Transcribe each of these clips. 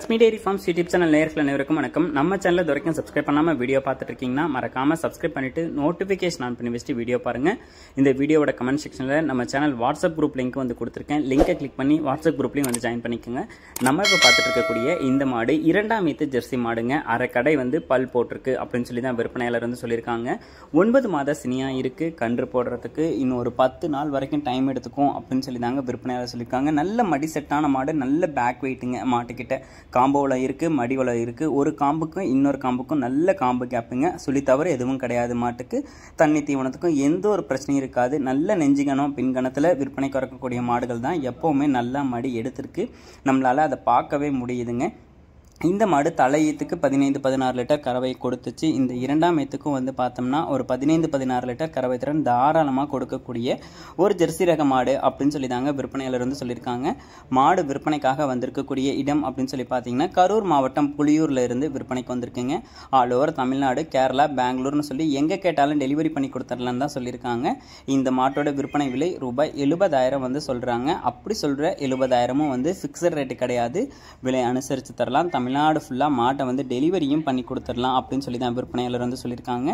Dairy Farms YouTube channel நேயர்கள் அனைவருக்கும் வணக்கம். நம்ம சேனலை இதுவரைக்கும் சப்ஸ்கிரைப் பண்ணாம வீடியோ பார்த்துட்டு இருக்கீங்கன்னா மறக்காம சப்ஸ்கிரைப் பண்ணிட்டு நோட்டிபிகேஷன் ஆன் பண்ணி வச்சுட்டு வீடியோ பாருங்க. இந்த வீடியோவோட கமெண்ட் செக்ஷன்ல நம்ம சேனல் வாட்ஸ்அப் குரூப் லிங்க் வந்து கொடுத்திருக்கேன். லிங்கை கிளிக் பண்ணி வாட்ஸ்அப் குரூப்லயும் வந்து ஜாயின் பண்ணிக்கோங்க. நம்ம இப்ப பார்த்துட்டு இருக்கக்கூடிய இந்த மாடு இரண்டாம் ஈத்து ஜெர்சி மாடுங்க. அரை கடை வந்து பல் போட்டிருக்கு அப்படின்னு சொல்லி தான் விற்பனையாளர் வந்து சொல்லியிருக்காங்க. 9 மாத சினியா இருக்கு. கன்று போடுறதுக்கு இன்னும் ஒரு 10 நாள் வரைக்கும் டைம் எடுத்துக்கும் அப்படின்னு சொல்லி தாங்க விற்பனையாளர் சொல்லியிருக்காங்க. நல்ல மடி செட்டான மாடு, நல்ல பேக் வெயிட்டுங்க. மாட்டுக்கிட்ட காம்போல இருக்கு, மடிவள இருக்கு. ஒரு காம்புக்கும் இன்னொரு காம்புக்கும் நல்ல காம்பு கேப்புங்க. சொல்லி தவிர எதுவும் கிடையாது. மாட்டுக்கு தண்ணி தீவனத்துக்கும் எந்த ஒரு பிரச்சனையும் இருக்காது. நல்ல நெஞ்சுகணம் பின்கணத்துல விற்பனைக்கு வரக்கூடிய மாடுகள் தான் எப்பவுமே நல்லா மடி எடுத்திருக்கு. நம்மளால அதை பார்க்கவே முடியுதுங்க. இந்த மாடு தலையீத்துக்கு 15-16 லிட்டர் கறவை கொடுத்துச்சு. இந்த இரண்டாம் ஈத்துக்கும் வந்து பார்த்தோம்னா ஒரு 15-16 லிட்டர் கறவை திறன் தாராளமாக கொடுக்கக்கூடிய ஒரு ஜெர்சி ரக மாடு அப்படின்னு சொல்லி தாங்க விற்பனையாளர் வந்து சொல்லியிருக்காங்க. மாடு விற்பனைக்காக வந்திருக்கக்கூடிய இடம் அப்படின்னு சொல்லி பார்த்தீங்கன்னா கரூர் மாவட்டம் புலியூர்ல இருந்து விற்பனைக்கு வந்திருக்குங்க. ஆல் ஓவர் தமிழ்நாடு, கேரளா, பெங்களூர்னு சொல்லி எங்கே கேட்டாலும் டெலிவரி பண்ணி கொடுத்துடலான்னு தான் சொல்லியிருக்காங்க. இந்த மாட்டோட விற்பனை விலை ரூபாய் 70,000 வந்து சொல்கிறாங்க. அப்படி சொல்கிற 70,000 வந்து ஃபிக்ஸட் ரேட்டு கிடையாது. விலை அனுசரித்து தரலாம். தமிழ்நாடு ஃபுல்லாக மாட்டை வந்து டெலிவரியும் பண்ணி கொடுத்துடலாம் அப்படின்னு சொல்லி தான் விற்பனையாளர் வந்து சொல்லியிருக்காங்க.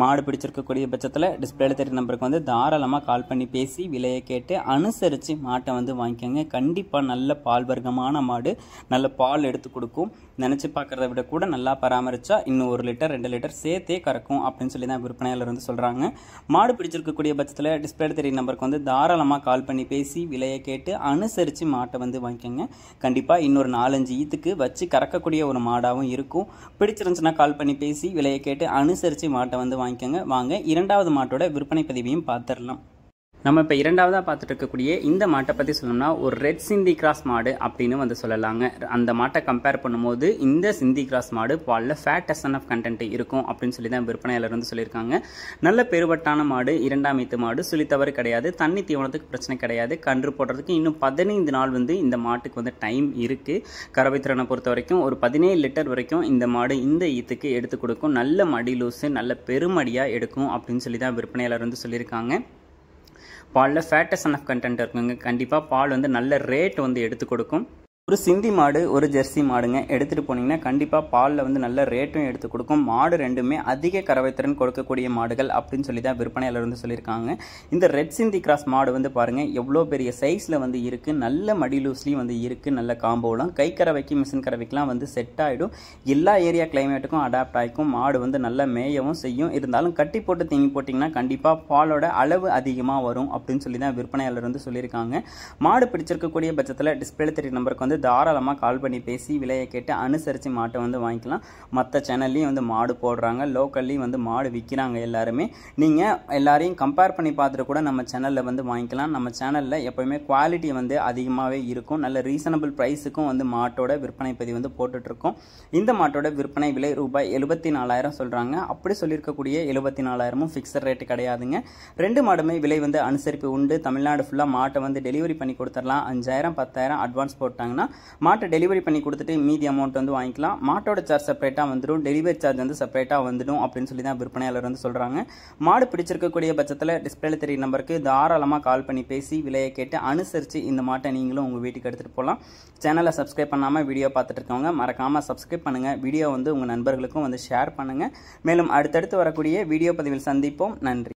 மாடு பிடிச்சிருக்கக்கூடிய பட்சத்தில் டிஸ்பிளேல தெரிய நம்பருக்கு வந்து தாராளமாக கால் பண்ணி பேசி விலையை கேட்டு அனுசரித்து மாட்டை வந்து வாங்கிக்கோங்க. கண்டிப்பாக நல்ல பால் வர்க்கமான மாடு, நல்ல பால் எடுத்து கொடுக்கும். நினச்சி பார்க்குறத விட கூட நல்லா பராமரித்தா இன்னும் 1 லிட்டர் 2 லிட்டர் சேர்த்தே கறக்கும் அப்படின்னு சொல்லி தான் விற்பனையாளர் வந்து சொல்கிறாங்க. மாடு பிடிச்சிருக்கக்கூடிய பட்சத்தில் டிஸ்பிளேல தெரிய நம்பருக்கு வந்து தாராளமாக கால் பண்ணி பேசி விலையை கேட்டு அனுசரித்து மாட்டை வந்து வாங்கிக்கோங்க. கண்டிப்பாக இன்னொரு 4-5 ஈத்துக்கு வச்சு கறக்கக்கூடிய ஒரு மாடாகவும் இருக்கும். பிடிச்சிருந்துச்சுன்னா கால் பண்ணி பேசி விலையை கேட்டு அனுசரித்து மாட்டை வந்து வாங்கிக்கோங்க. வாங்க இரண்டாவது மாட்டோட விற்பனை பதிவையும் பார்த்துடலாம். நம்ம இப்போ இரண்டாவதாக பார்த்துட்டு இருக்கக்கூடிய இந்த மாட்டை பற்றி சொல்லணும்னா ஒரு ரெட் சிந்தி கிராஸ் மாடு அப்படின்னு வந்து சொல்லலாங்க. அந்த மாட்டை கம்பேர் பண்ணும்போது இந்த சிந்தி கிராஸ் மாடு பாலில் ஃபேட் எஸ்என்எஃப் கண்டென்ட் இருக்கும் அப்படின்னு சொல்லி தான் விற்பனையாளர் வந்து சொல்லியிருக்காங்க. நல்ல பெருவட்டான மாடு, இரண்டாம் ஈத்து மாடு, சொல்லி தவறு கிடையாது. தண்ணி தீவனத்துக்கு பிரச்சனை கிடையாது. கன்று போடுறதுக்கு இன்னும் 15 நாள் வந்து இந்த மாட்டுக்கு வந்து டைம் இருக்குது. கறவை திறனை பொறுத்த வரைக்கும் ஒரு 17 லிட்டர் வரைக்கும் இந்த மாடு இந்த ஈத்துக்கு எடுத்து கொடுக்கும். நல்ல மடி லூஸு, நல்ல பெருமடியாக எடுக்கும் அப்படின்னு சொல்லி தான் விற்பனையாளர் வந்து சொல்லியிருக்காங்க. பாலில் ஃபேட் எஸ்என்எஃப் கண்டென்ட் இருக்குங்க. கண்டிப்பாக பால் வந்து நல்ல ரேட் வந்து எடுத்து கொடுக்கும். ஒரு சிந்தி மாடு, ஒரு ஜெர்சி மாடுங்க எடுத்துகிட்டு போனீங்கன்னா கண்டிப்பாக பாலில் வந்து நல்ல ரேட்டும் எடுத்து கொடுக்கும். மாடு ரெண்டுமே அதிக கறவை திறன் கொடுக்கக்கூடிய மாடுகள் அப்படின்னு சொல்லி தான் விற்பனையாளர் வந்து சொல்லியிருக்காங்க. இந்த ரெட் சிந்தி கிராஸ் மாடு வந்து பாருங்கள் எவ்வளோ பெரிய சைஸில் வந்து இருக்குது. நல்ல மடி லூஸ்லேயும் வந்து இருக்குது. நல்ல காம்போலாம் கை கறவைக்கு மிஷின் கறவைக்கெலாம் வந்து செட் ஆகிடும். எல்லா ஏரியா கிளைமேட்டுக்கும் அடாப்ட் ஆகிக்கும். மாடு வந்து நல்லா மேயவும் செய்யும். இருந்தாலும் கட்டி போட்டு தீங்கி போட்டிங்கன்னா கண்டிப்பாக பாலோட அளவு அதிகமாக வரும் அப்படின்னு சொல்லி தான் விற்பனையாளர் வந்து சொல்லியிருக்காங்க. மாடு பிடிச்சிருக்கக்கூடிய பட்சத்தில் டிஸ்பிளே தெரிய நம்பருக்கு வந்து தாராளமாக கால் பண்ணி பேசி விலையை கேட்டு அனுசரித்து மாட்டை வந்து வாங்கிக்கலாம். மற்ற சேனல்லையும் வந்து மாடு போடுறாங்க, லோக்கல்லையும் வந்து மாடு விற்கிறாங்க. எல்லாருமே நீங்கள் எல்லாரையும் கம்பேர் பண்ணி பார்த்துட்டு கூட நம்ம சேனலில் வந்து வாங்கிக்கலாம். நம்ம சேனலில் எப்போயுமே குவாலிட்டி வந்து அதிகமாகவே இருக்கும். நல்ல ரீசனபிள் ப்ரைஸுக்கும் வந்து மாட்டோட விற்பனை பதிவு வந்து போட்டுட்ருக்கோம். இந்த மாட்டோட விற்பனை விலை ரூபாய் 74,000 சொல்கிறாங்க. அப்படி சொல்லியிருக்கக்கூடிய 74,000 ஃபிக்ஸட் ரேட்டு கிடையாதுங்க. 2 மாடுமே விலை வந்து அனுசரிப்பு உண்டு. தமிழ்நாடு ஃபுல்லாக மாட்டை வந்து டெலிவரி பண்ணி கொடுத்துடலாம். 5,000 10,000 அட்வான்ஸ் போட்டாங்கன்னா மாட்டை டெலிவரி பண்ணி கொடுத்துட்டு மீதி அமௌண்ட் வந்து வாங்கிக்கலாம். மாட்டோட சார்ஜ் செப்பரேட்டாக வந்துடும், டெலிவரி சார்ஜ் வந்து செப்பரேட்டாக வந்துடும் அப்படின்னு சொல்லி தான் விற்பனையாளர் வந்து சொல்கிறாங்க. மாடு பிடிச்சிருக்கக்கூடிய பட்சத்தில் டிஸ்பிளேல தெரிய நம்பருக்கு தாராளமாக கால் பண்ணி பேசி விலையை கேட்டு அனுசரித்து இந்த மாட்டை நீங்களும் உங்கள் வீட்டுக்கு எடுத்துகிட்டு போகலாம். சேனலை சப்ஸ்கிரைப் பண்ணாமல் வீடியோ பார்த்துட்டு இருக்கவங்க மறக்காமல் சப்ஸ்கிரைப் பண்ணுங்கள். வீடியோ வந்து உங்கள் நண்பர்களுக்கும் வந்து ஷேர் பண்ணுங்கள். மேலும் அடுத்தடுத்து வரக்கூடிய வீடியோ பதிவில் சந்திப்போம். நன்றி.